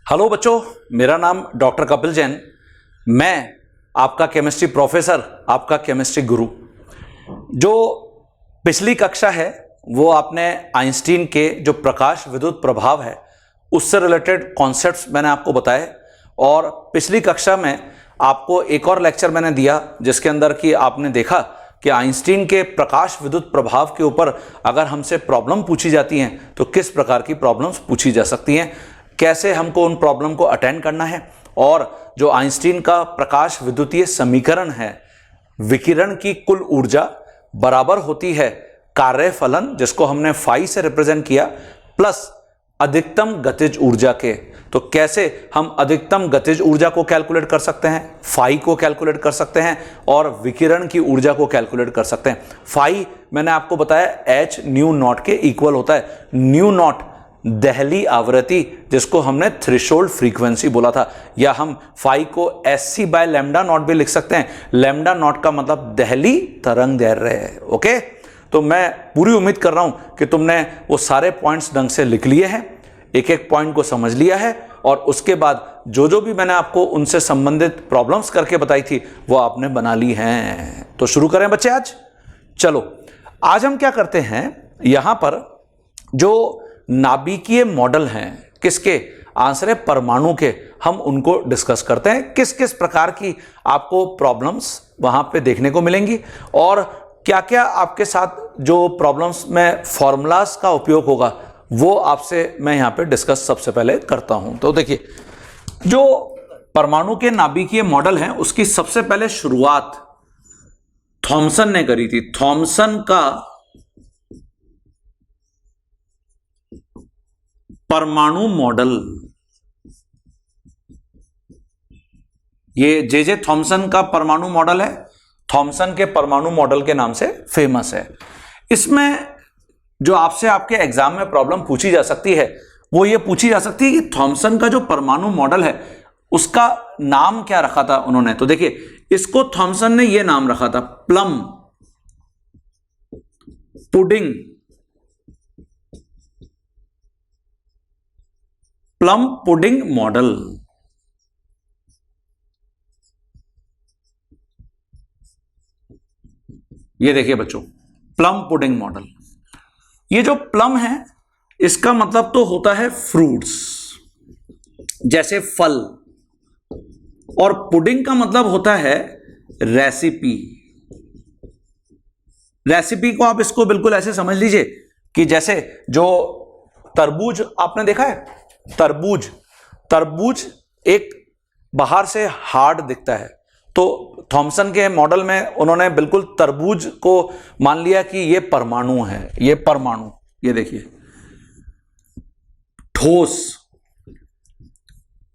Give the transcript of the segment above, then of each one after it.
Hello बच्चों, मेरा नाम डॉक्टर कपिल जैन। मैं आपका केमिस्ट्री प्रोफेसर, आपका केमिस्ट्री गुरु। जो पिछली कक्षा है वो आपने आइंस्टीन के जो प्रकाश विद्युत प्रभाव है उससे रिलेटेड कॉन्सेप्ट्स मैंने आपको बताए। और पिछली कक्षा में आपको एक और लेक्चर मैंने दिया जिसके अंदर कि आपने देखा कि आइंस्टीन के प्रकाश विद्युत प्रभाव के ऊपर अगर हमसे प्रॉब्लम पूछी जाती हैं तो किस प्रकार की प्रॉब्लम्स पूछी जा सकती हैं, कैसे हमको उन प्रॉब्लम को अटेंड करना है। और जो आइंस्टीन का प्रकाश विद्युतीय समीकरण है, विकिरण की कुल ऊर्जा बराबर होती है कार्य फलन, जिसको हमने फाई से रिप्रेजेंट किया, प्लस अधिकतम गतिज ऊर्जा के। तो कैसे हम अधिकतम गतिज ऊर्जा को कैलकुलेट कर सकते हैं, फाई को कैलकुलेट कर सकते हैं और विकिरण की ऊर्जा को कैलकुलेट कर सकते हैं। फाई मैंने आपको बताया एच न्यू नॉट के इक्वल होता है। न्यू नॉट दहली आवृत्ति, जिसको हमने थ्रेशोल्ड फ्रीक्वेंसी बोला था, या हम फाई को एससी बाय लैम्डा नॉट भी लिख सकते हैं। लैम्डा नॉट का मतलब दहली तरंग दैर्ध्य है। ओके, तो मैं पूरी उम्मीद कर रहा हूं कि तुमने वो सारे पॉइंट्स ढंग से लिख लिए हैं, एक एक पॉइंट को समझ लिया है, और उसके बाद जो भी मैंने आपको उनसे संबंधित प्रॉब्लम्स करके बताई थी वो आपने बना ली हैं। तो शुरू करें बच्चे आज। चलो, आज हम क्या करते हैं, यहां पर जो नाभिकीय मॉडल हैं, किसके? आंसर है परमाणु के। हम उनको डिस्कस करते हैं, किस किस प्रकार की आपको प्रॉब्लम्स वहां पे देखने को मिलेंगी और क्या क्या आपके साथ जो प्रॉब्लम्स में फॉर्मूलाज का उपयोग होगा वो आपसे मैं यहां पे डिस्कस सबसे पहले करता हूं। तो देखिए, जो परमाणु के नाभिकीय मॉडल हैं उसकी सबसे पहले शुरुआत थॉमसन ने करी थी। थॉमसन का परमाणु मॉडल, ये जे थॉमसन का परमाणु मॉडल है, थॉमसन के परमाणु मॉडल के नाम से फेमस है। इसमें जो आपसे आपके एग्जाम में प्रॉब्लम पूछी जा सकती है वो ये पूछी जा सकती है कि थॉमसन का जो परमाणु मॉडल है उसका नाम क्या रखा था उन्होंने। तो देखिए, इसको थॉमसन ने ये नाम रखा था, plum pudding, plum pudding model. ये देखिए बच्चों, प्लम पुडिंग मॉडल। ये जो प्लम है इसका मतलब तो होता है फ्रूट्स, जैसे फल, और पुडिंग का मतलब होता है रेसिपी। रेसिपी को आप इसको बिल्कुल ऐसे समझ लीजिए कि जैसे जो तरबूज आपने देखा है, तरबूज एक बाहर से हार्ड दिखता है, तो थॉमसन के मॉडल में उन्होंने बिल्कुल तरबूज को मान लिया कि ये परमाणु है, ये परमाणु। ये देखिए, ठोस,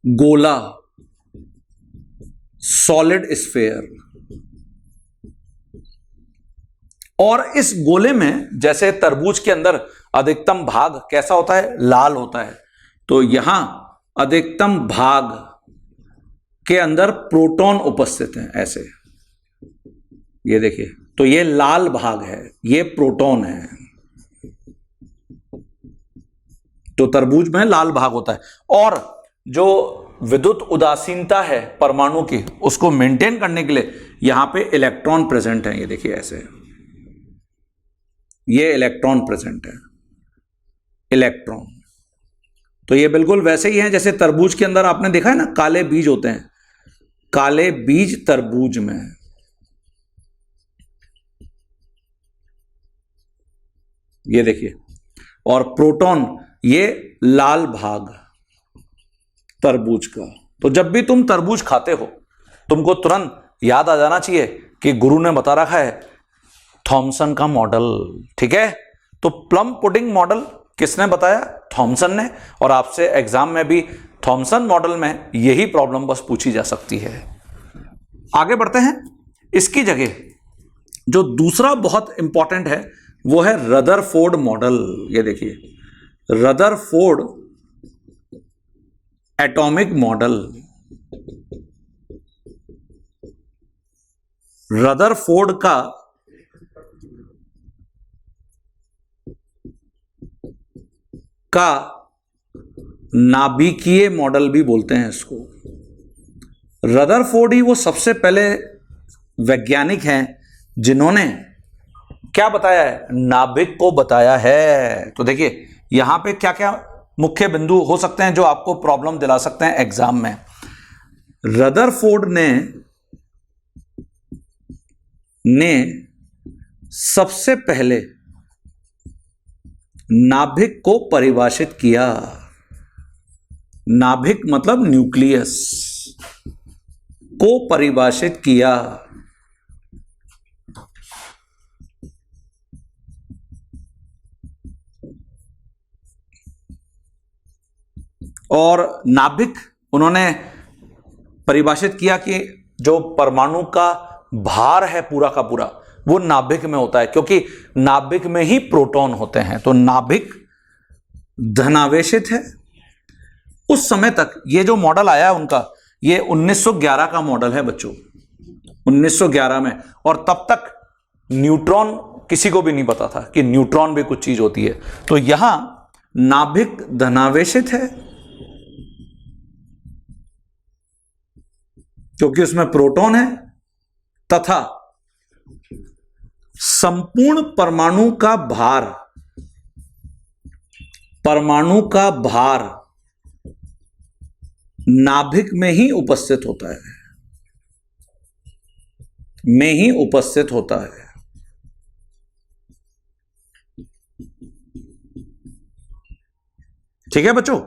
गोला, सॉलिड स्फीयर। और इस गोले में जैसे तरबूज के अंदर अधिकतम भाग कैसा होता है? लाल होता है। तो यहां अधिकतम भाग के अंदर प्रोटॉन उपस्थित हैं, ऐसे। ये देखिए, तो ये लाल भाग है, ये प्रोटॉन है। तो तरबूज में लाल भाग होता है। और जो विद्युत उदासीनता है परमाणु की, उसको मेंटेन करने के लिए यहां पे इलेक्ट्रॉन प्रेजेंट है। ये देखिए, ऐसे ये इलेक्ट्रॉन प्रेजेंट है, इलेक्ट्रॉन। तो ये बिल्कुल वैसे ही है जैसे तरबूज के अंदर आपने देखा है ना, काले बीज होते हैं, काले बीज तरबूज में। ये देखिए, और प्रोटॉन ये लाल भाग तरबूज का। तो जब भी तुम तरबूज खाते हो तुमको तुरंत याद आ जाना चाहिए कि गुरु ने बता रखा है थॉमसन का मॉडल। ठीक है, तो प्लम पुडिंग मॉडल किसने बताया? थॉमसन ने। और आपसे एग्जाम में भी थॉमसन मॉडल में यही प्रॉब्लम बस पूछी जा सकती है। आगे बढ़ते हैं। इसकी जगह जो दूसरा बहुत इंपॉर्टेंट है वो है रदरफोर्ड मॉडल। ये देखिए, रदरफोर्ड एटॉमिक मॉडल। रदरफोर्ड का नाभिकीय मॉडल भी बोलते हैं इसको। रदरफोर्ड ही वो सबसे पहले वैज्ञानिक हैं जिन्होंने क्या बताया है, नाभिक को बताया है। तो देखिए यहां पे क्या क्या मुख्य बिंदु हो सकते हैं जो आपको प्रॉब्लम दिला सकते हैं एग्जाम में। रदरफोर्ड ने सबसे पहले नाभिक को परिभाषित किया। नाभिक मतलब न्यूक्लियस को परिभाषित किया। और नाभिक उन्होंने परिभाषित किया कि जो परमाणु का भार है पूरा का पूरा वो नाभिक में होता है, क्योंकि नाभिक में ही प्रोटॉन होते हैं। तो नाभिक धनावेशित है। उस समय तक ये जो मॉडल आया है उनका, ये 1911 का मॉडल है बच्चों, 1911 में। और तब तक न्यूट्रॉन किसी को भी नहीं पता था कि न्यूट्रॉन भी कुछ चीज होती है। तो यहां नाभिक धनावेशित है क्योंकि उसमें प्रोटॉन है, तथा संपूर्ण परमाणु का भार नाभिक में ही उपस्थित होता है, ठीक है बच्चों।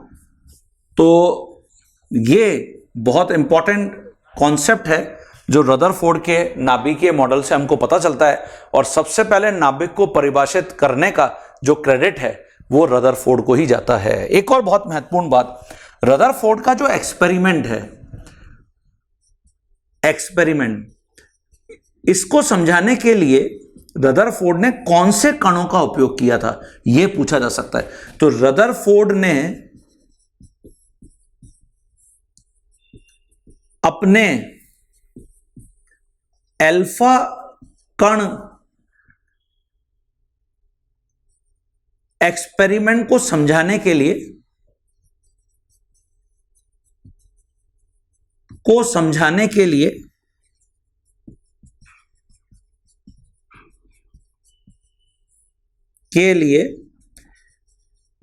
तो ये बहुत इंपॉर्टेंट कॉन्सेप्ट है जो रदरफोर्ड के नाभिकीय मॉडल से हमको पता चलता है। और सबसे पहले नाभिक को परिभाषित करने का जो क्रेडिट है वो रदरफोर्ड को ही जाता है। एक और बहुत महत्वपूर्ण बात, रदरफोर्ड का जो एक्सपेरिमेंट है, इसको समझाने के लिए रदरफोर्ड ने कौन से कणों का उपयोग किया था यह पूछा जा सकता है। तो रदरफोर्ड ने अपने अल्फा कण एक्सपेरिमेंट को समझाने के लिए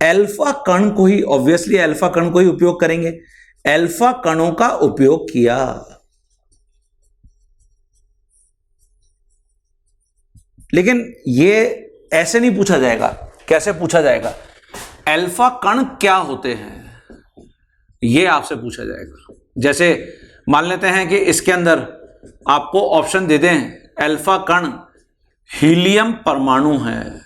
अल्फा कण को ही, ऑब्वियसली अल्फा कण को ही उपयोग करेंगे, अल्फा कणों का उपयोग किया। लेकिन ये ऐसे नहीं पूछा जाएगा। कैसे पूछा जाएगा? अल्फा कण क्या होते हैं ये आपसे पूछा जाएगा। जैसे मान लेते हैं कि इसके अंदर आपको ऑप्शन दे दें, अल्फा कण हीलियम परमाणु है,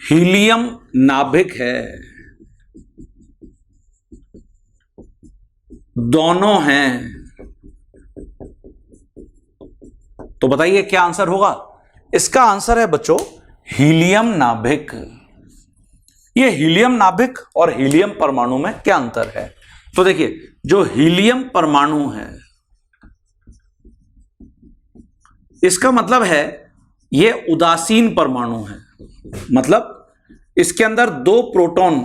हीलियम नाभिक है, दोनों हैं, तो बताइए क्या आंसर होगा? इसका आंसर है बच्चों हीलियम नाभिक। ये हीलियम नाभिक और हीलियम परमाणु में क्या अंतर है? तो देखिए, जो हीलियम परमाणु है इसका मतलब है ये उदासीन परमाणु है, मतलब इसके अंदर 2 प्रोटॉन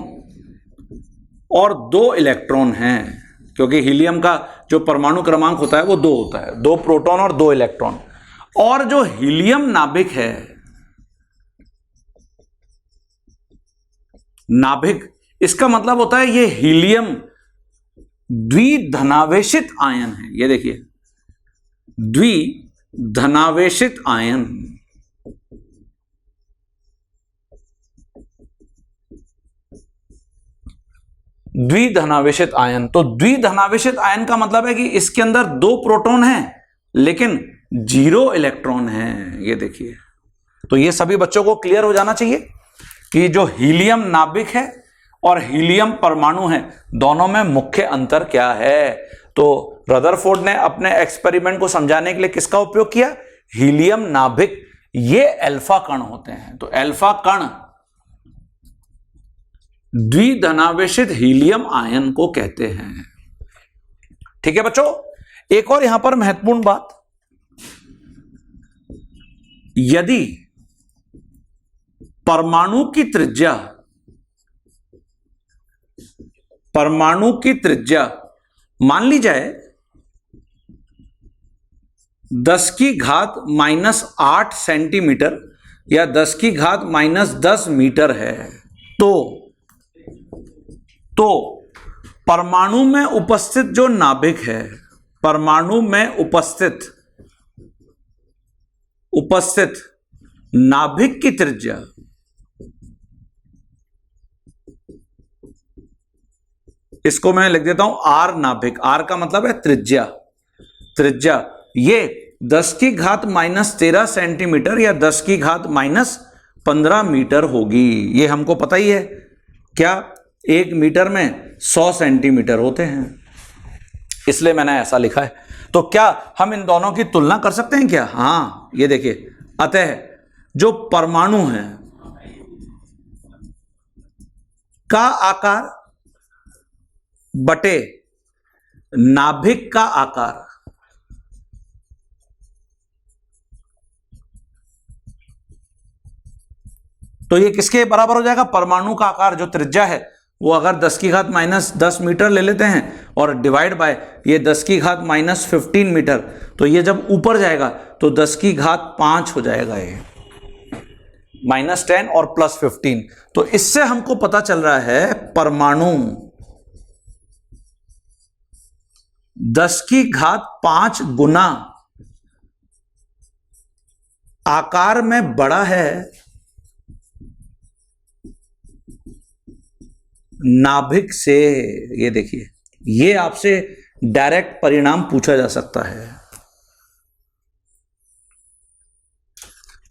और 2 इलेक्ट्रॉन हैं, क्योंकि हीलियम का जो परमाणु क्रमांक होता है वो 2 होता है, 2 प्रोटॉन और 2 इलेक्ट्रॉन। और जो हीलियम नाभिक है, नाभिक इसका मतलब होता है ये हीलियम द्विधनावेशित आयन है। ये देखिए, द्विधनावेशित आयन, द्विधनावेशित आयन। तो द्विधनावेशित आयन का मतलब है कि इसके अंदर 2 प्रोटॉन हैं लेकिन 0 इलेक्ट्रॉन है। ये देखिए, तो ये सभी बच्चों को क्लियर हो जाना चाहिए कि जो हीलियम नाभिक है और हीलियम परमाणु है दोनों में मुख्य अंतर क्या है। तो रदरफोर्ड ने अपने एक्सपेरिमेंट को समझाने के लिए किसका उपयोग किया? हीलियम नाभिक। ये अल्फा कण होते हैं। तो अल्फा कण द्विधनावेशित हीलियम आयन को कहते हैं। ठीक है बच्चों, एक और यहां पर महत्वपूर्ण बात, यदि परमाणु की त्रिज्या परमाणु की त्रिज्या मान ली जाए 10⁻⁻8 सेंटीमीटर या 10⁻⁻10 मीटर है, तो परमाणु में उपस्थित जो नाभिक है, परमाणु में उपस्थित नाभिक की त्रिज्या इसको मैं लिख देता हूं आर नाभिक। आर का मतलब है त्रिज्या। ये 10⁻⁻13 सेंटीमीटर या 10⁻⁻15 मीटर होगी। ये हमको पता ही है, क्या 1 मीटर में 100 सेंटीमीटर होते हैं, इसलिए मैंने ऐसा लिखा है। तो क्या हम इन दोनों की तुलना कर सकते हैं क्या? हाँ, ये देखिए, अतः जो परमाणु है का आकार बटे नाभिक का आकार, तो ये किसके बराबर हो जाएगा? परमाणु का आकार जो त्रिज्या है वो अगर 10⁻⁻10 मीटर ले लेते हैं और डिवाइड बाय ये 10⁻⁻15 मीटर, तो ये जब ऊपर जाएगा तो 10⁻5 हो जाएगा, ये -10 और +15। तो इससे हमको पता चल रहा है परमाणु 10⁻5 गुना आकार में बड़ा है नाभिक से। ये देखिए, ये आपसे डायरेक्ट परिणाम पूछा जा सकता है।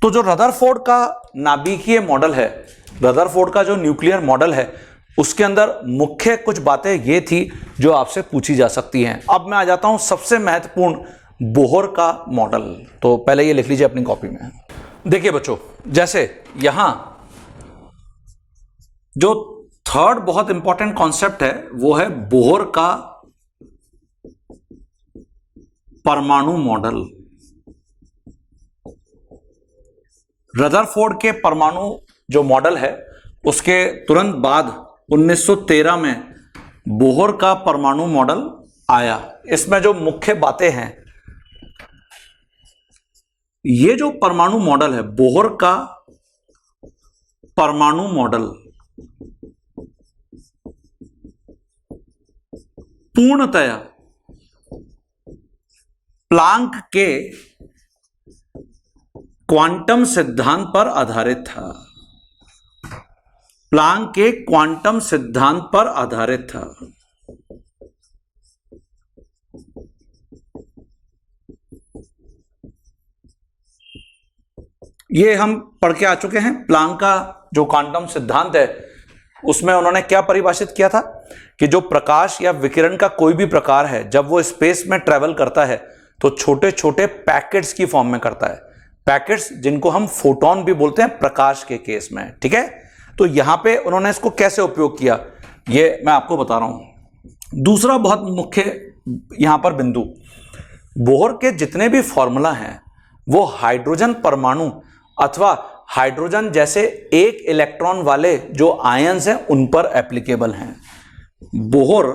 तो जो रदरफोर्ड का नाभिकीय मॉडल है, रदरफोर्ड का जो न्यूक्लियर मॉडल है, उसके अंदर मुख्य कुछ बातें ये थी जो आपसे पूछी जा सकती हैं। अब मैं आ जाता हूं सबसे महत्वपूर्ण बोहर का मॉडल। तो पहले ये लिख लीजिए अपनी कॉपी में। देखिए बच्चों, जैसे यहां जो थर्ड बहुत इंपॉर्टेंट कॉन्सेप्ट है वो है बोहर का परमाणु मॉडल। रदरफोर्ड के परमाणु जो मॉडल है उसके तुरंत बाद 1913 में बोहर का परमाणु मॉडल आया। इसमें जो मुख्य बातें हैं, ये जो परमाणु मॉडल है, बोहर का परमाणु मॉडल पूर्णतया प्लांक के क्वांटम सिद्धांत पर आधारित था। प्लांक के क्वांटम सिद्धांत पर आधारित था। ये हम पढ़ के आ चुके हैं। प्लांक का जो क्वांटम सिद्धांत है उसमें उन्होंने क्या परिभाषित किया था कि जो प्रकाश या विकिरण का कोई भी प्रकार है, जब वो स्पेस में ट्रेवल करता है तो छोटे छोटे पैकेट्स की फॉर्म में करता है। पैकेट्स जिनको हम फोटोन भी बोलते हैं प्रकाश के केस में, ठीक है। तो यहां पे उन्होंने इसको कैसे उपयोग किया ये मैं आपको बता रहा हूं। दूसरा बहुत मुख्य यहां पर बिंदु, बोहर के जितने भी फॉर्मूला हैं वो हाइड्रोजन परमाणु अथवा हाइड्रोजन जैसे एक इलेक्ट्रॉन वाले जो आयन्स हैं उन पर एप्लीकेबल हैं। बोहर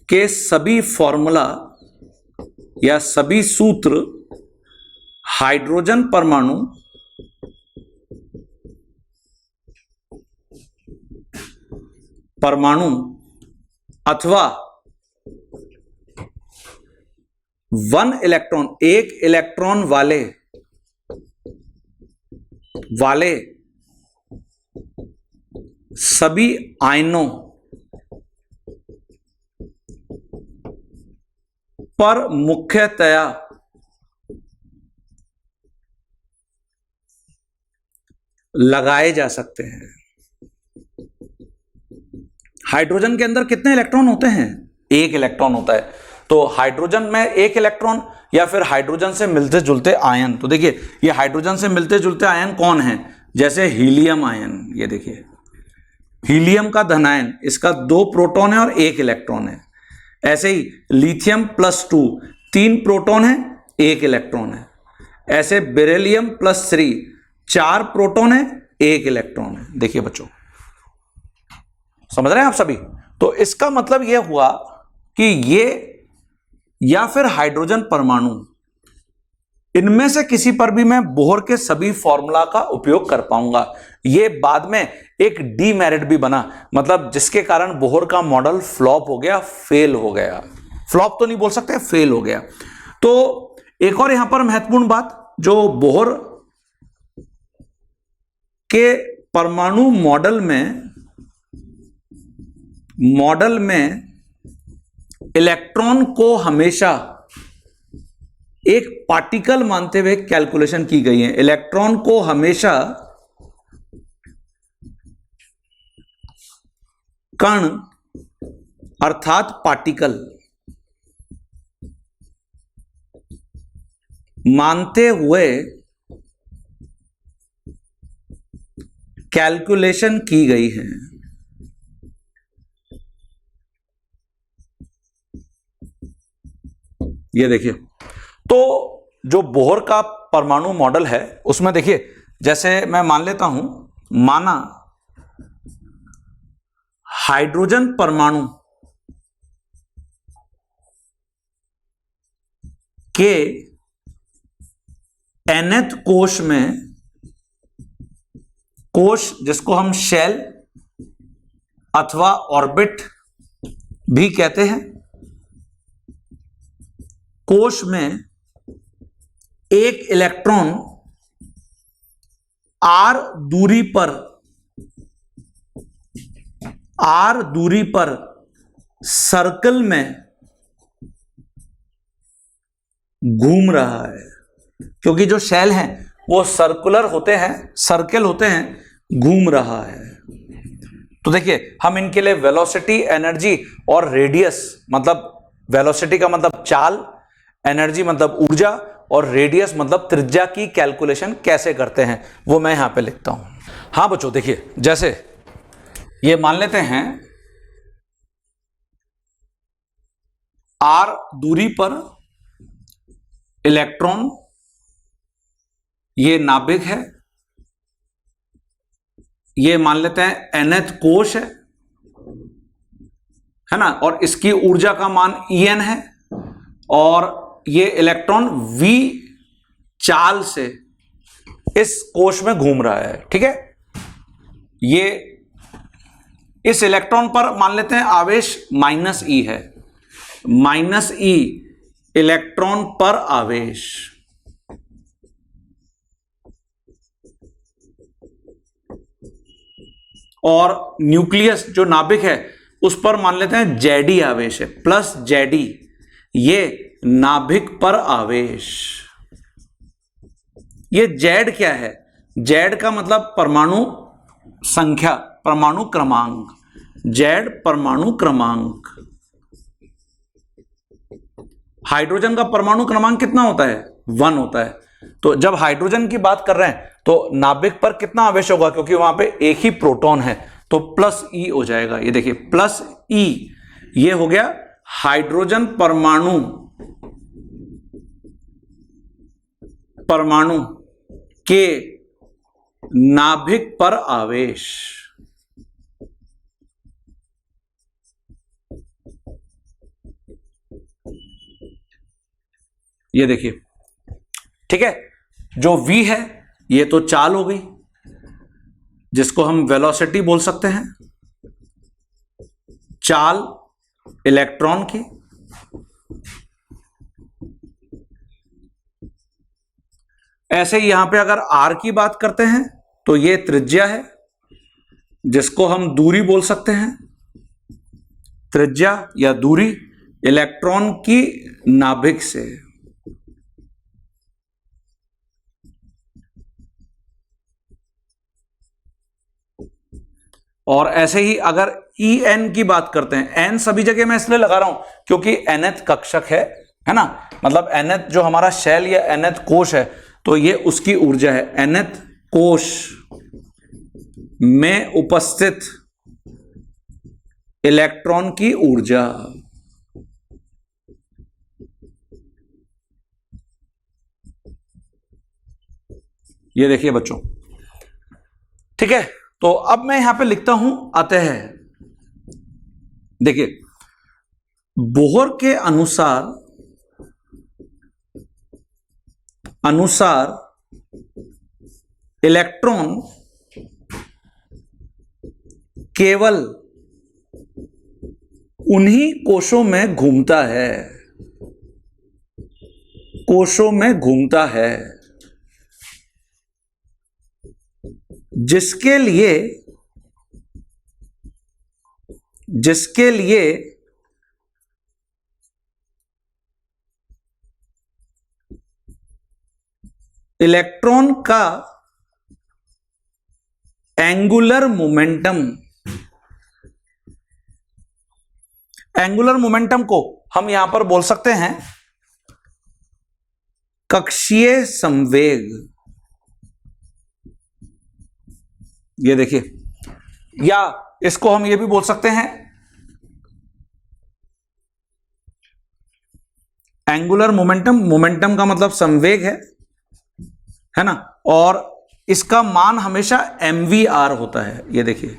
के सभी फॉर्मूला या सभी सूत्र हाइड्रोजन परमाणु अथवा एक इलेक्ट्रॉन वाले सभी आयनों पर मुख्यतया लगाए जा सकते हैं। हाइड्रोजन के अंदर कितने इलेक्ट्रॉन होते हैं? एक इलेक्ट्रॉन होता है। तो हाइड्रोजन में एक इलेक्ट्रॉन या फिर हाइड्रोजन से मिलते जुलते आयन, तो देखिए ये हाइड्रोजन से मिलते जुलते आयन कौन है? जैसे हीलियम आयन, ये देखिए हीलियम का धनायन, इसका 2 प्रोटॉन है और 1 इलेक्ट्रॉन है। ऐसे ही लिथियम +2 3 प्रोटॉन है 1 इलेक्ट्रॉन है। ऐसे बेरिलियम +3 4 प्रोटॉन है 1 इलेक्ट्रॉन है। देखिए बच्चों, समझ रहे हैं आप सभी? तो इसका मतलब यह हुआ कि ये या फिर हाइड्रोजन परमाणु, इनमें से किसी पर भी मैं बोहर के सभी फॉर्मूला का उपयोग कर पाऊंगा। ये बाद में एक डीमेरिट भी बना, मतलब जिसके कारण बोहर का मॉडल फ्लॉप हो गया, फेल हो गया। फ्लॉप तो नहीं बोल सकते, फेल हो गया। तो एक और यहां पर महत्वपूर्ण बात, जो बोहर के परमाणु मॉडल में इलेक्ट्रॉन को हमेशा एक पार्टिकल मानते हुए कैलकुलेशन की गई है। इलेक्ट्रॉन को हमेशा कण अर्थात पार्टिकल मानते हुए कैलकुलेशन की गई है। ये देखिए, तो जो बोहर का परमाणु मॉडल है उसमें देखिए, जैसे मैं मान लेता हूं, माना हाइड्रोजन परमाणु के nth कोश में, कोश जिसको हम शेल अथवा ऑर्बिट भी कहते हैं, कोश में एक इलेक्ट्रॉन r दूरी पर सर्कल में घूम रहा है। क्योंकि जो शेल हैं वो सर्कुलर होते हैं, सर्कल होते हैं, घूम रहा है। तो देखिए, हम इनके लिए वेलोसिटी, एनर्जी और रेडियस, मतलब वेलोसिटी का मतलब चाल, एनर्जी मतलब ऊर्जा और रेडियस मतलब त्रिज्या की कैलकुलेशन कैसे करते हैं वो मैं यहां पे लिखता हूं। हां बच्चों, देखिए, जैसे ये मान लेते हैं r दूरी पर इलेक्ट्रॉन, ये नाभिक ये मान लेते हैं nth कोश है ना, और इसकी ऊर्जा का मान En है, और ये इलेक्ट्रॉन v चाल से इस कोश में घूम रहा है। ठीक है, ये इस इलेक्ट्रॉन पर मान लेते हैं आवेश -e है, -e इलेक्ट्रॉन पर आवेश। और न्यूक्लियस जो नाभिक है उस पर मान लेते हैं जेडी आवेश है, प्लस जेडी, ये नाभिक पर आवेश। ये जेड क्या है? जेड का मतलब परमाणु संख्या, परमाणु क्रमांक, जेड परमाणु क्रमांक। हाइड्रोजन का परमाणु क्रमांक कितना होता है? 1 होता है। तो जब हाइड्रोजन की बात कर रहे हैं तो नाभिक पर कितना आवेश होगा, क्योंकि वहां पे एक ही प्रोटॉन है, तो प्लस ई हो जाएगा। ये देखिए, प्लस ई, ये हो गया हाइड्रोजन परमाणु के नाभिक पर आवेश। ये देखिए, ठीक है, जो v है ये तो चाल हो गई, जिसको हम वेलोसिटी बोल सकते हैं, चाल इलेक्ट्रॉन की। ऐसे ही यहां पे अगर r की बात करते हैं तो ये त्रिज्या है, जिसको हम दूरी बोल सकते हैं, त्रिज्या या दूरी इलेक्ट्रॉन की नाभिक से। और ऐसे ही अगर En की बात करते हैं, n सभी जगह मैं इसलिए लगा रहा हूं क्योंकि nth कक्षक है ना, मतलब nth जो हमारा शेल या nth कोश है, तो ये उसकी ऊर्जा है, nth कोश में उपस्थित इलेक्ट्रॉन की ऊर्जा। ये देखिए बच्चों, ठीक है। तो अब मैं यहां पे लिखता हूं अतः देखिए, बोहर के अनुसार इलेक्ट्रॉन केवल उन्हीं कोशों में घूमता है जिसके लिए इलेक्ट्रॉन का एंगुलर मोमेंटम को हम यहां पर बोल सकते हैं कक्षीय संवेग। ये देखिए, या इसको हम ये भी बोल सकते हैं एंगुलर मोमेंटम का मतलब संवेग है ना, और इसका मान हमेशा mvr होता है। ये देखिए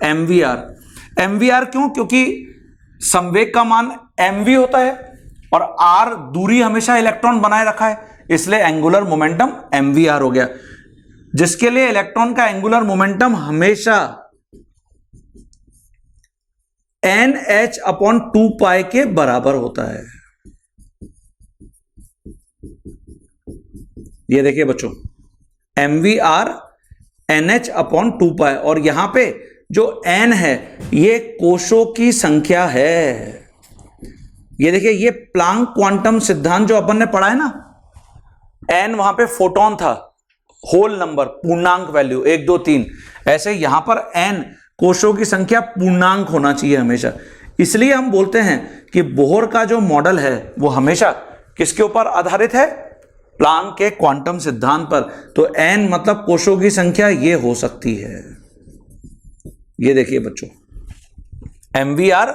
mvr क्यों? क्योंकि संवेग का मान mv होता है और r दूरी हमेशा इलेक्ट्रॉन बनाए रखा है, इसलिए एंगुलर मोमेंटम mvr हो गया, जिसके लिए इलेक्ट्रॉन का एंगुलर मोमेंटम हमेशा nh/2π के बराबर होता है। ये देखिए बच्चों, mvr nh/2π, और यहां पे जो n है ये कोशों की संख्या है। ये देखिए, ये प्लांक क्वांटम सिद्धांत जो अपन ने पढ़ा है ना, n वहां पे फोटोन था, होल नंबर, पूर्णांक वैल्यू 1 2 3, ऐसे यहां पर n कोशों की संख्या पूर्णांक होना चाहिए हमेशा। इसलिए हम बोलते हैं कि बोहर का जो मॉडल है वो हमेशा किसके ऊपर आधारित है? प्लांक के क्वांटम सिद्धांत पर। तो n मतलब कोशों की संख्या ये हो सकती है। ये देखिए बच्चों, mvr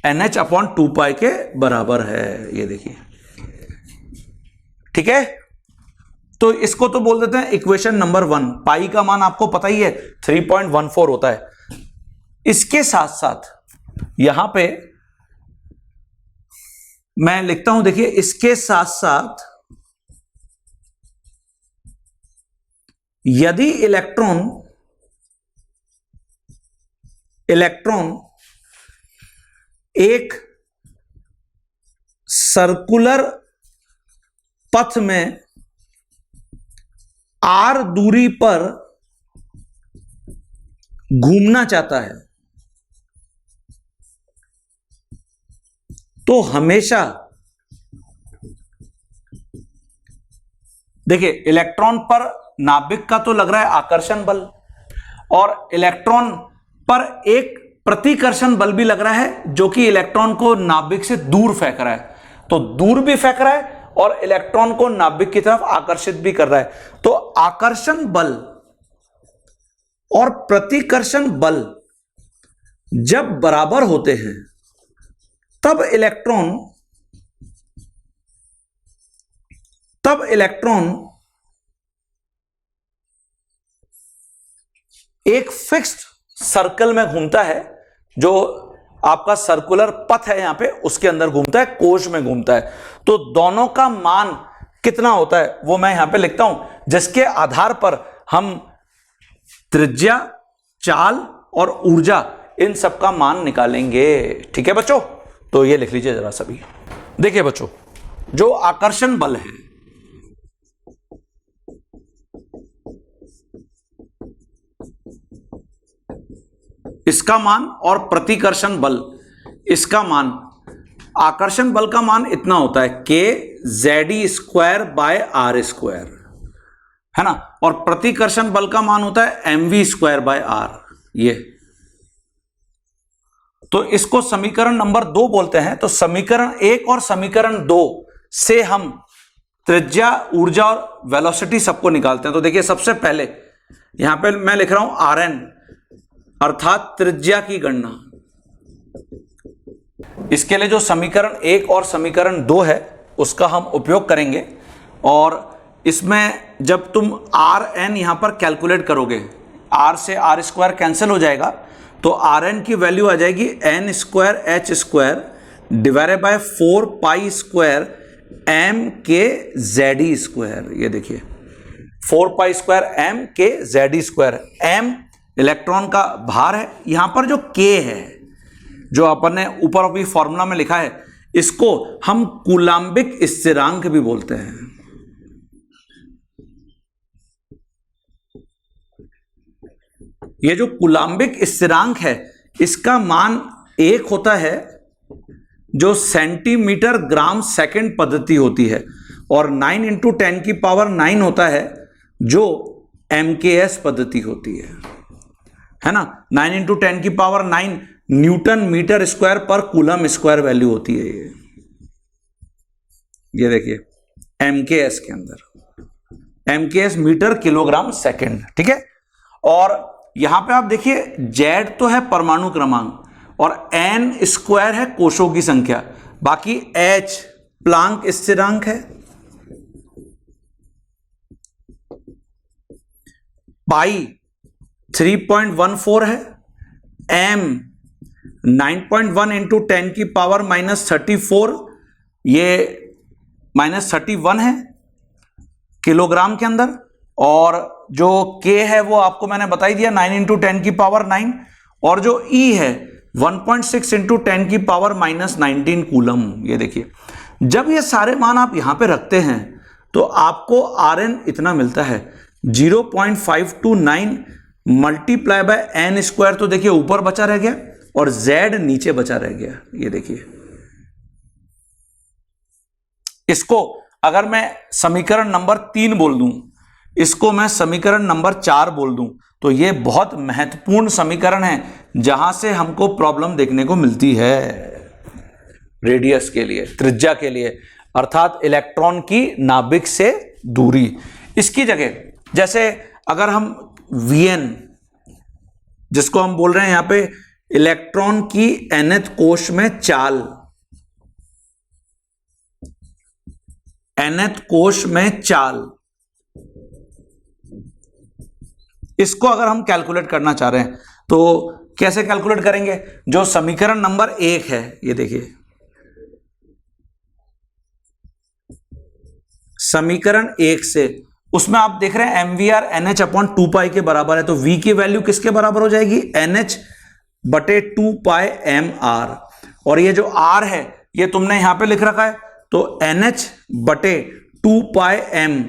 nh/2π के बराबर है। ये देखिए, ठीक है। तो इसको तो बोल देते हैं इक्वेशन नंबर 1। पाई का मान आपको पता ही है 3.14 होता है। इसके साथ साथ यहां पे मैं लिखता हूं, देखिए, इसके साथ साथ यदि इलेक्ट्रॉन एक सर्कुलर पथ में r दूरी पर घूमना चाहता है तो हमेशा, देखिए, इलेक्ट्रॉन पर नाभिक का तो लग रहा है आकर्षण बल, और इलेक्ट्रॉन पर एक प्रतिकर्षण बल भी लग रहा है जो कि इलेक्ट्रॉन को नाभिक से दूर फेंक रहा है। तो दूर भी फेंक रहा है और इलेक्ट्रॉन को नाभिक की तरफ आकर्षित भी कर रहा है। तो आकर्षण बल और प्रतिकर्षण बल जब बराबर होते हैं तब इलेक्ट्रॉन एक फिक्स्ड सर्कल में घूमता है, जो आपका सर्कुलर पथ है यहां पे, उसके अंदर घूमता है, कोश में घूमता है। तो दोनों का मान कितना होता है वो मैं यहां पे लिखता हूं, जिसके आधार पर हम त्रिज्या, चाल और ऊर्जा इन सब का मान निकालेंगे। ठीक है बच्चों, तो ये लिख लीजिए जरा सभी। देखिए बच्चों, जो आकर्षण बल है, इसका मान, और प्रतिकर्षण बल, इसका मान, आकर्षण बल का मान इतना होता है kZe²/r², है ना, और प्रतिकर्षण बल का मान होता है mv²/r। ये तो इसको समीकरण नंबर 2 बोलते हैं। तो समीकरण 1 और समीकरण 2 से हम त्रिज्या, ऊर्जा और वेलोसिटी सबको निकालते हैं। तो देखिए, सबसे पहले यहां पे मैं लिख रहा हूं Rn, अर्थात त्रिज्या की गणना। इसके लिए जो समीकरण 1 और समीकरण 2 है उसका हम उपयोग करेंगे, और इसमें जब तुम Rn यहां पर कैलकुलेट करोगे, r से r² कैंसिल हो जाएगा, तो आर एन की वैल्यू आ जाएगी n square h square divided by 4 pi square m k z e square. ये देखिए 4 pi square m k z e square. M electron का भार है, यहां पर जो के है जो अपन ने ऊपर अभी फॉर्मूला में लिखा है, इसको हम कूलाम्बिक स्थिरांक भी बोलते हैं। ये जो कूलाम्बिक स्थिरांक है इसका मान 1 होता है जो सेंटीमीटर ग्राम सेकंड पद्धति होती है, और 9 इंटू 10 की पावर 9 होता है जो एमकेएस पद्धति होती है ना। 9 इंटू 10 की पावर 9 न्यूटन मीटर स्क्वायर पर कूलम स्क्वायर वैल्यू होती है। ये देखिए एमकेएस के अंदर, एमकेएस मीटर किलोग्राम सेकंड, ठीक है। और यहां पे आप देखिए जेड तो है परमाणु क्रमांक और एन स्क्वायर है कोशों की संख्या, बाकी एच प्लांक स्थिरांक है, पाई 3.14 है, एम 9.1 इंटू 10 की पावर -34, ये -31 है किलोग्राम के अंदर, और जो के है वो आपको मैंने बता ही दिया 9 इंटू 10 की पावर 9, और जो ई है 1.6 इंटू 10 की पावर -19 कूलम। ये देखिए जब ये सारे मान आप यहां पे रखते हैं तो आपको आर एन इतना मिलता है 0.529 मल्टीप्लाई बाय एन स्क्वायर, तो देखिए ऊपर बचा रह गया और जेड नीचे बचा रह गया। ये देखिए इसको अगर मैं समीकरण नंबर 3 बोल दूं, इसको मैं समीकरण नंबर 4 बोल दूं, तो ये बहुत महत्वपूर्ण समीकरण है जहां से हमको प्रॉब्लम देखने को मिलती है रेडियस के लिए, त्रिज्या के लिए, अर्थात इलेक्ट्रॉन की नाभिक से दूरी। इसकी जगह जैसे अगर हम Vn, जिसको हम बोल रहे हैं यहां पे इलेक्ट्रॉन की nth कोश में चाल, nth कोश में चाल, इसको अगर हम कैलकुलेट करना चाह रहे हैं तो कैसे कैलकुलेट करेंगे? जो समीकरण नंबर 1 है, ये देखिए समीकरण 1 से, उसमें आप देख रहे हैं एमवीआर एनएच अपॉन 2 पाई के बराबर है, तो V की वैल्यू किसके बराबर हो जाएगी? NH बटे 2 पाई एम आर, और ये जो R है ये तुमने यहां पे लिख रखा है, तो NH बटे 2 पाई एम,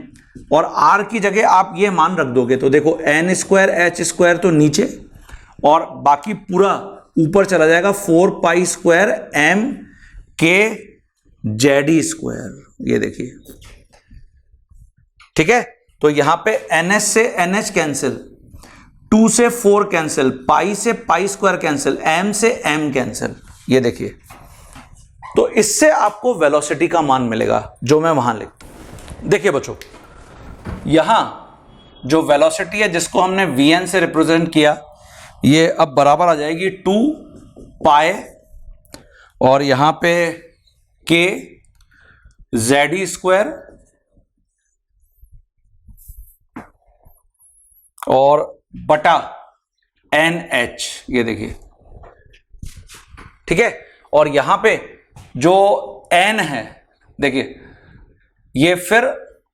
और R की जगह आप ये मान रख दोगे तो देखो N स्क्वायर H स्क्वायर तो नीचे, और बाकी पूरा ऊपर चला जाएगा 4 pi square m k z e square. ये देखिए ठीक है, तो यहां पे NH से NH कैंसिल, 2 से 4 कैंसिल, पाई से पाई स्क्वायर कैंसिल, M से M कैंसिल। ये देखिए तो इससे आपको वेलोसिटी का मान मिलेगा जो मैं वहां लिख। देखिए बच्चों यहां जो वेलोसिटी है जिसको हमने Vn से रिप्रेजेंट किया, ये अब बराबर आ जाएगी 2 पाई, और यहां पे K जेड ई स्क्वायर और बटा NH। ये देखिए ठीक है, और यहां पे जो N है देखिए ये फिर,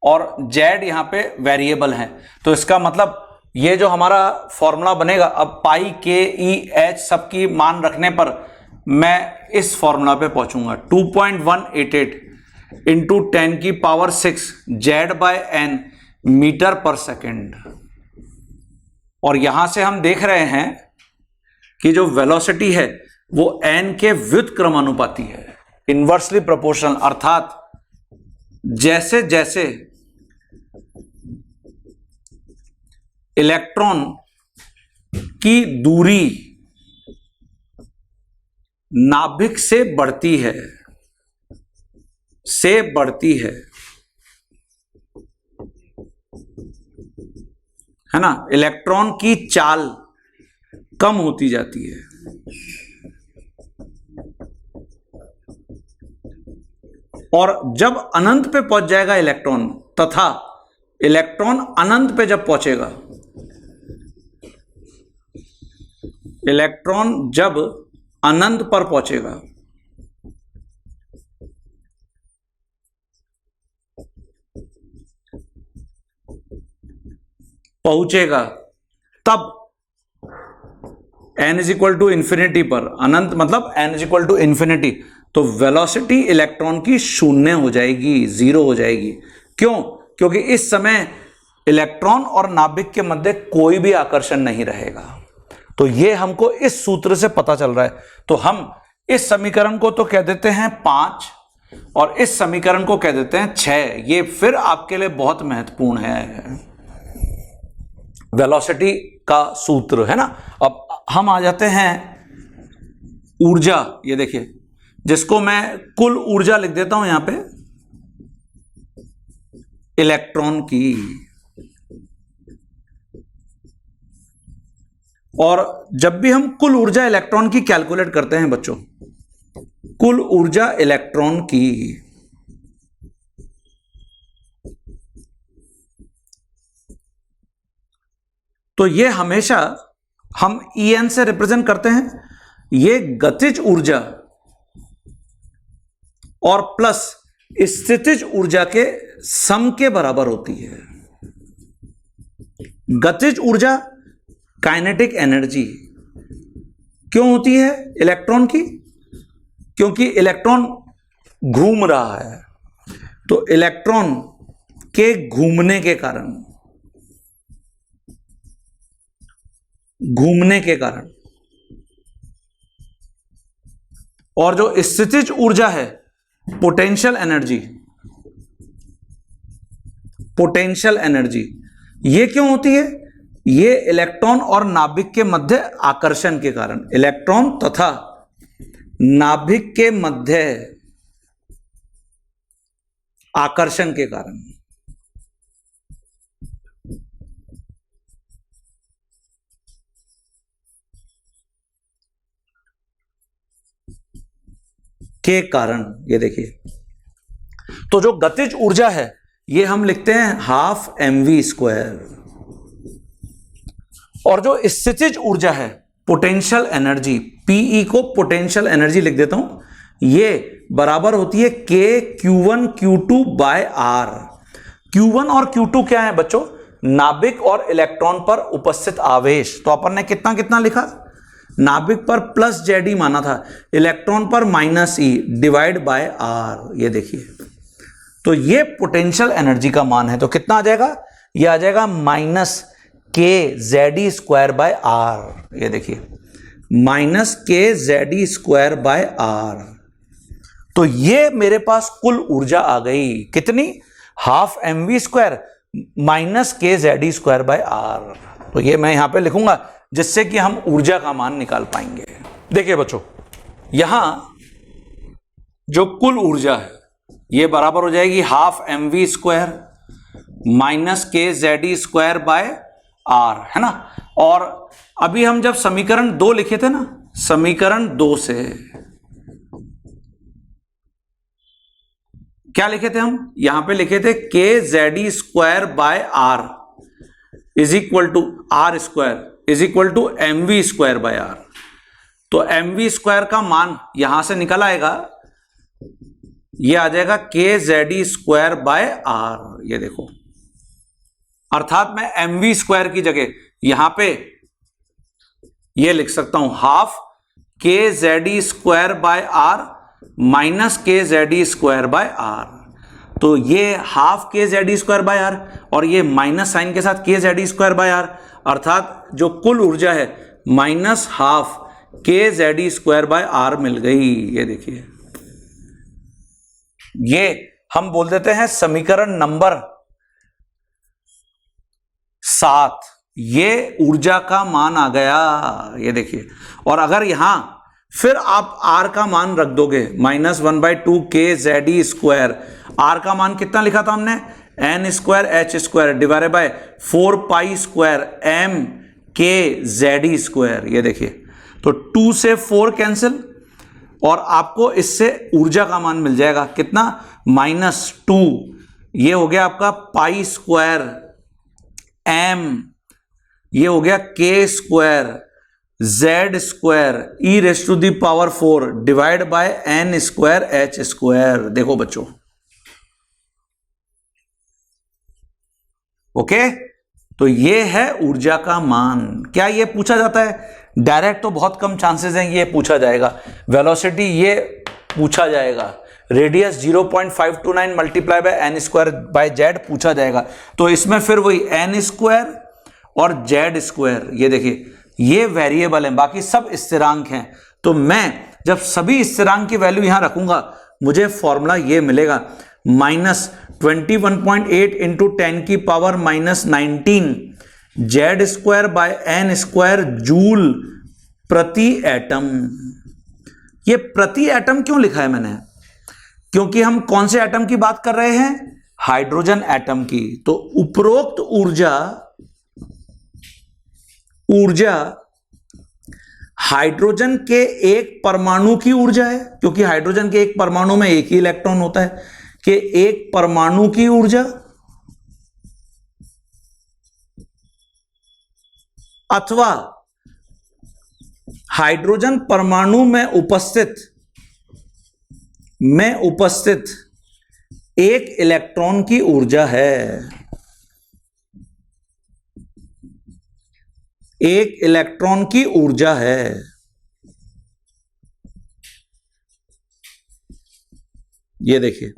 और Z यहां पे वेरिएबल है, तो इसका मतलब ये जो हमारा फॉर्मूला बनेगा, अब पाई के ई एच सबकी मान रखने पर मैं इस फॉर्मूला पे पहुंचूंगा 2.188 इंटू 10 की power 6 Z by N metre पर सेकेंड। और यहां से हम देख रहे हैं कि जो वेलोसिटी है वो n के व्युत्क्रमानुपाती है, इनवर्सली प्रोपोर्शनल, अर्थात जैसे जैसे इलेक्ट्रॉन की दूरी नाभिक से बढ़ती है ना, इलेक्ट्रॉन की चाल कम होती जाती है। और जब अनंत पे पहुंच जाएगा इलेक्ट्रॉन, तथा इलेक्ट्रॉन अनंत पे जब पहुंचेगा इलेक्ट्रॉन जब अनंत पर पहुंचेगा, तब n is equal to infinity पर, अनंत मतलब n is equal to infinity, तो वेलोसिटी इलेक्ट्रॉन की शून्य हो जाएगी, जीरो हो जाएगी। क्यों? क्योंकि इस समय इलेक्ट्रॉन और नाभिक के मध्य कोई भी आकर्षण नहीं रहेगा। तो ये हमको इस सूत्र से पता चल रहा है। तो हम इस समीकरण को तो कह देते हैं 5 और इस समीकरण को कह देते हैं 6। ये फिर आपके लिए बहुत महत्वपूर्ण है, वेलोसिटी का सूत्र है ना। अब हम आ जाते हैं ऊर्जा, ये देखिए, जिसको मैं कुल ऊर्जा लिख देता हूं यहां पे, इलेक्ट्रॉन की। और जब भी हम कुल ऊर्जा इलेक्ट्रॉन की कैलकुलेट करते हैं बच्चों, कुल ऊर्जा इलेक्ट्रॉन की, तो ये हमेशा हम En से रिप्रेजेंट करते हैं। ये गतिज ऊर्जा और प्लस स्थितिज ऊर्जा के सम के बराबर होती है। गतिज ऊर्जा काइनेटिक एनर्जी क्यों होती है इलेक्ट्रॉन की? क्योंकि इलेक्ट्रॉन घूम रहा है, तो इलेक्ट्रॉन के घूमने के कारण, और जो स्थितिज ऊर्जा है पोटेंशियल एनर्जी, ये क्यों होती है? ये इलेक्ट्रॉन और नाभिक के मध्य आकर्षण के कारण, इलेक्ट्रॉन तथा नाभिक के मध्य आकर्षण के कारण। ये देखिए, तो जो गतिज ऊर्जा है ये हम लिखते हैं हाफ mv², और जो स्थितिज ऊर्जा है पोटेंशियल एनर्जी, Pe को पोटेंशियल एनर्जी लिख देता हूं, ये बराबर होती है k Q1 Q2 bye R। Q1 और Q2 क्या है बच्चों? नाभिक और इलेक्ट्रॉन पर उपस्थित आवेश। तो अपन ने कितना कितना लिखा? नाभिक पर प्लस Zi माना था, इलेक्ट्रॉन पर minus E divide by R। ये देखिए, तो ये पोटेंशियल एनर्जी का मान है। तो कितना आ जाएगा? ये आ जाएगा -kZd² बाय R। ये देखिए, -kZd² बाय R। तो ये मेरे पास कुल ऊर्जा आ गई, कितनी? Half mv² -kZd² by R। तो ये मैं यहां पे लिखूंगा जिससे कि हम ऊर्जा का मान निकाल पाएंगे। देखिए बच्चों, यहां जो कुल ऊर्जा है ये बराबर हो जाएगी half mv² -kZd² by R, है ना। और अभी हम जब समीकरण 2 लिखे थे ना, समीकरण 2 से क्या लिखे थे हम? यहां पे लिखे थे kZd² by R is equal to R² is equal to mv² by R। तो mv² का मान यहां से निकल आएगा, ये आ जाएगा kZd² बाय R। ये देखो, अर्थात मैं mv² की जगह यहां पे ये लिख सकता हूं half kZd² by R minus kZd² by R। तो ये हाफ kZd² बाय R और ये माइनस साइन के साथ kZd² बाय R, अर्थात जो कुल ऊर्जा है minus half kZd² by R मिल गई। ये देखिए, ये हम बोल देते हैं समीकरण नंबर 7। ये ऊर्जा का मान आ गया, ये देखिए। और अगर यहां फिर आप R का मान रख दोगे -1/2 kZd², R का मान कितना लिखा था हमने? n² divided by 4π² m kZd²। ये देखिए, तो 2 से 4 कैंसिल और आपको इससे ऊर्जा का मान मिल जाएगा कितना? -2। ये हो गया आपका π² m, ये हो गया k² z square e raise to the power 4 divide by n square h square. देखो बच्चों, ओके, तो ये है ऊर्जा का मान। क्या ये पूछा जाता है? डायरेक्ट तो बहुत कम चांसेस हैं ये पूछा जाएगा। वेलोसिटी ये पूछा जाएगा। Radius 0.529 multiply by n square by z पूछा जाएगा। तो इसमें फिर वही एन स्क्वायर और जेड स्क्वायर, ये देखिए ये वेरिएबल है, बाकी सब स्थिरांक हैं। तो मैं जब सभी स्थिरांक की वैल्यू यहां रखूंगा मुझे फॉर्मूला ये मिलेगा, -21.8 इंटू 10 की power -19 z square by n square joule प्रति एटम। ये प्रति एटम क्यों लिखा है मैंने? क्योंकि हम कौन से एटम की बात कर रहे हैं? हाइड्रोजन एटम की। तो उपरोक्त ऊर्जा हाइड्रोजन के एक परमाणु की ऊर्जा है, क्योंकि हाइड्रोजन के एक परमाणु में एक ही इलेक्ट्रॉन होता है, कि एक परमाणु की ऊर्जा अथवा हाइड्रोजन परमाणु में उपस्थित एक इलेक्ट्रॉन की ऊर्जा है। एक इलेक्ट्रॉन की ऊर्जा है। ये देखिए,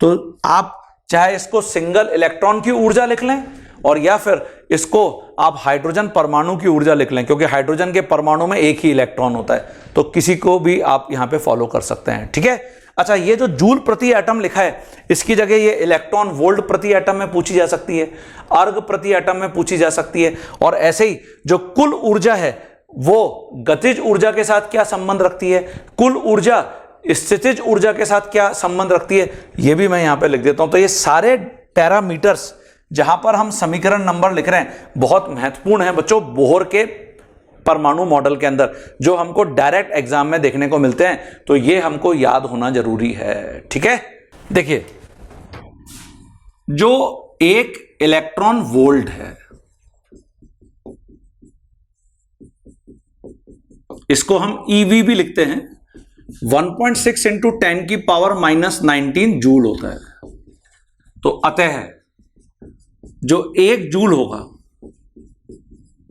तो आप चाहे इसको सिंगल इलेक्ट्रॉन की ऊर्जा लिख लें और या फिर इसको आप हाइड्रोजन परमाणु की ऊर्जा लिख लें, क्योंकि हाइड्रोजन के परमाणु में एक ही इलेक्ट्रॉन होता है। तो किसी को भी आप यहां पे फॉलो कर सकते हैं, ठीक है। अच्छा, ये जो जूल प्रति एटम लिखा है इसकी जगह ये इलेक्ट्रॉन वोल्ट प्रति एटम में पूछी जा सकती है, अर्ग प्रति एटम में पूछी जा सकती है। और ऐसे ही जो कुल ऊर्जा है वो गतिज ऊर्जा के साथ क्या संबंध रखती है, कुल ऊर्जा स्थितिज ऊर्जा के साथ क्या संबंध रखती है, ये भी मैं यहां पे लिख देता हूं। तो ये सारे पैरामीटर्स जहां पर हम समीकरण नंबर लिख रहे हैं बहुत महत्वपूर्ण है बच्चों, बोहर के परमाणु मॉडल के अंदर जो हमको डायरेक्ट एग्जाम में देखने को मिलते हैं। तो ये हमको याद होना जरूरी है, ठीक है। देखिए, जो एक इलेक्ट्रॉन वोल्ट है इसको हम ईवी भी लिखते हैं, 1.6 इंटू 10 की पावर -19 जूल होता है। तो अतः जो एक जूल होगा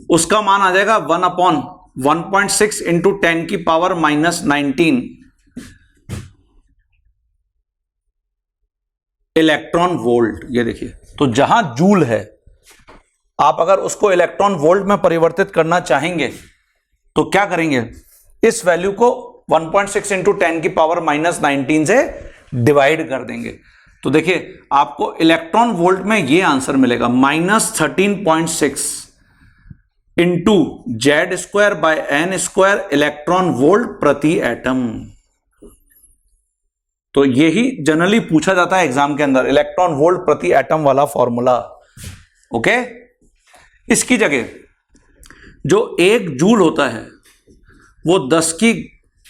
उसका मान आ जाएगा 1/1.6 इंटू 10 की पावर -19 इलेक्ट्रॉन वोल्ट। ये देखिए, तो जहां जूल है आप अगर उसको इलेक्ट्रॉन वोल्ट में परिवर्तित करना चाहेंगे तो क्या करेंगे, इस वैल्यू को 1.6 इंटू 10 की पावर -19 से डिवाइड कर देंगे। तो देखिए आपको इलेक्ट्रॉन वोल्ट में ये आंसर मिलेगा -13.6 into z square by n square electron volt प्रति एटम। तो यही जनरली पूछा जाता है एग्जाम के अंदर, इलेक्ट्रॉन वोल्ट प्रति एटम वाला फॉर्मूला, ओके। इसकी जगह जो एक जूल होता है वो 10 की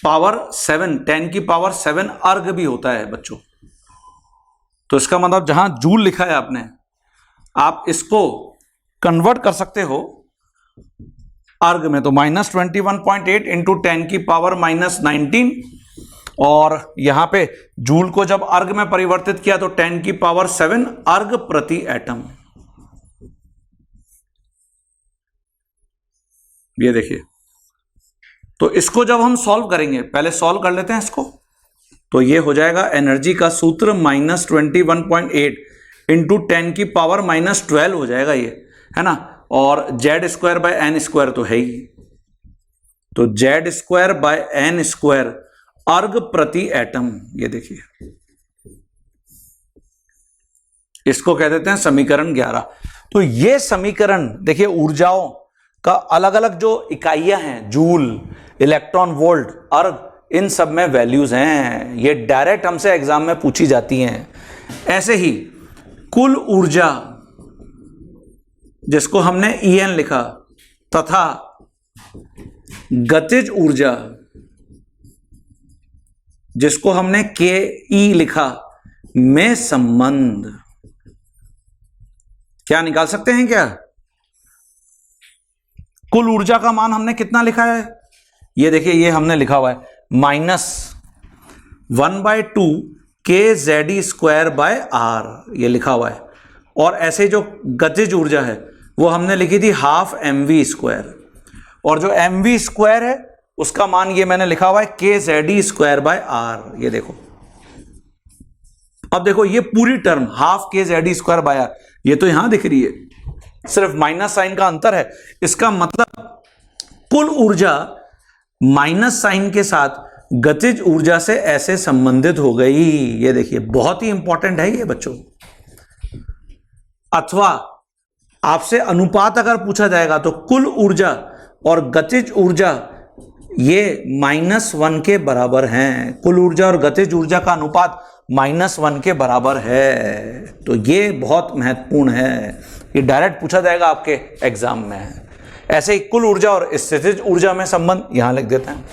पावर 7 10 की पावर 7 अर्ग भी होता है बच्चों। तो इसका मतलब जहां जूल लिखा है आपने, आप इसको कन्वर्ट कर सकते हो अर्ग में। तो -21.8 इंटू 10 की पावर -19, और यहां पे जूल को जब अर्ग में परिवर्तित किया तो 10 की पावर 7 अर्ग प्रति एटम। ये देखिए, तो इसको जब हम सॉल्व करेंगे, पहले सॉल्व कर लेते हैं इसको, तो ये हो जाएगा एनर्जी का सूत्र -21.8 इंटू 10 की पावर -12 हो जाएगा, ये है ना। और z square by n square तो है ही, तो z square by n square erg प्रति एटम। ये देखिए, इसको कह देते हैं समीकरण 11। तो ये समीकरण देखिए, ऊर्जाओं का अलग अलग जो इकाइयां हैं, जूल, इलेक्ट्रॉन वोल्ट, अर्ग, इन सब में वैल्यूज हैं। ये डायरेक्ट हमसे एग्जाम में पूछी जाती हैं। ऐसे ही कुल ऊर्जा जिसको हमने En लिखा तथा गतिज ऊर्जा जिसको हमने Ke लिखा में संबंध क्या निकाल सकते हैं क्या? कुल ऊर्जा का मान हमने कितना लिखा है, ये देखिए, ये हमने लिखा हुआ है -1/2 kZe²/r, ये लिखा हुआ है। और ऐसे जो गतिज ऊर्जा है वो हमने लिखी थी 12 mv², और जो mv² है उसका मान ये मैंने लिखा हुआ है kZe²/r, ये देखो। अब देखो ये पूरी टर्म 12 kZe²/r ये तो यहां दिख रही है, सिर्फ माइनस साइन का अंतर है। इसका मतलब कुल ऊर्जा माइनस साइन के साथ गतिज ऊर्जा से ऐसे संबंधित हो गई, ये देखिए, बहुत ही इंपॉर्टेंट है ये बच्चों। अथवा आपसे अनुपात अगर पूछा जाएगा तो कुल ऊर्जा और गतिज ऊर्जा ये -1 के बराबर हैं। कुल ऊर्जा और गतिज ऊर्जा का अनुपात -1 के बराबर है, तो ये बहुत महत्वपूर्ण है, ये डायरेक्ट पूछा जाएगा आपके एग्जाम में। ऐसे ही कुल ऊर्जा और स्थितिज ऊर्जा में संबंध यहां लिख देते हैं।